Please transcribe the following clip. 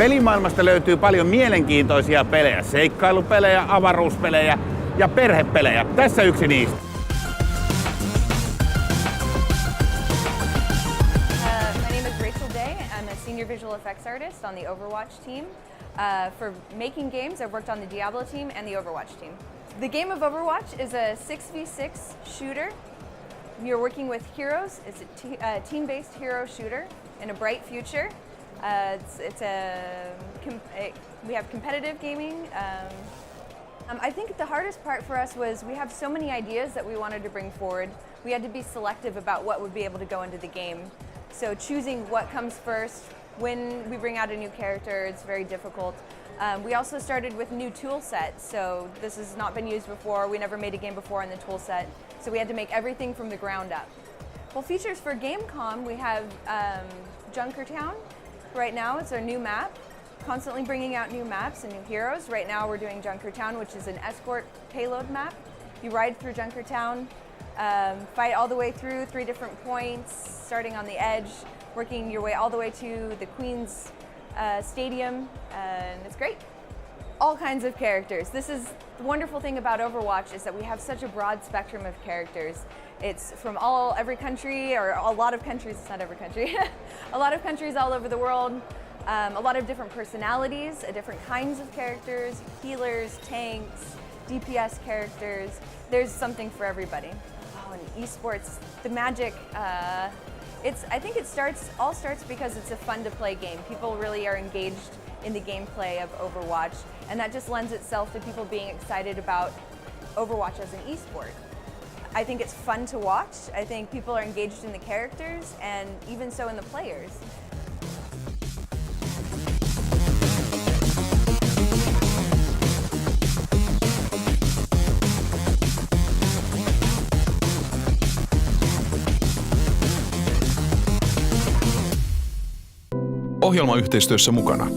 Pelimaailmasta löytyy paljon mielenkiintoisia pelejä, seikkailupelejä, avaruuspelejä ja perhepelejä. Tässä yksi niistä. I'm a senior visual effects artist on the Overwatch team. For making games, I've worked on the Diablo team and the Overwatch team. The game of Overwatch is a 6v6 shooter. You're working with heroes. It's a team-based hero shooter in a bright future. We have competitive gaming. I think the hardest part for us was we have so many ideas that we wanted to bring forward. We had to be selective about what would be able to go into the game. So choosing what comes first when we bring out a new character, it's very difficult. We also started with new tool sets, so this has not been used before. We never made a game before in the tool set, so we had to make everything from the ground up. Well, features for Gamecom, we have Junkertown. Right now, it's our new map. Constantly bringing out new maps and new heroes. Right now, we're doing Junkertown, which is an escort payload map. You ride through Junkertown, fight all the way through 3 different points, starting on the edge, working your way all the way to the Queen's Stadium, and it's great. All kinds of characters. This is the wonderful thing about Overwatch is that we have such a broad spectrum of characters. It's from every country, or a lot of countries, it's not every country, a lot of countries all over the world, a lot of different personalities, different kinds of characters, healers, tanks, DPS characters. There's something for everybody. Oh, and esports, the magic, I think it all starts because it's a fun to play game. People really are engaged in the gameplay of Overwatch, and that just lends itself to people being excited about Overwatch as an esport. I think it's fun to watch. I think people are engaged in the characters, and even so in the players. Ohjelmayhteistyössä mukana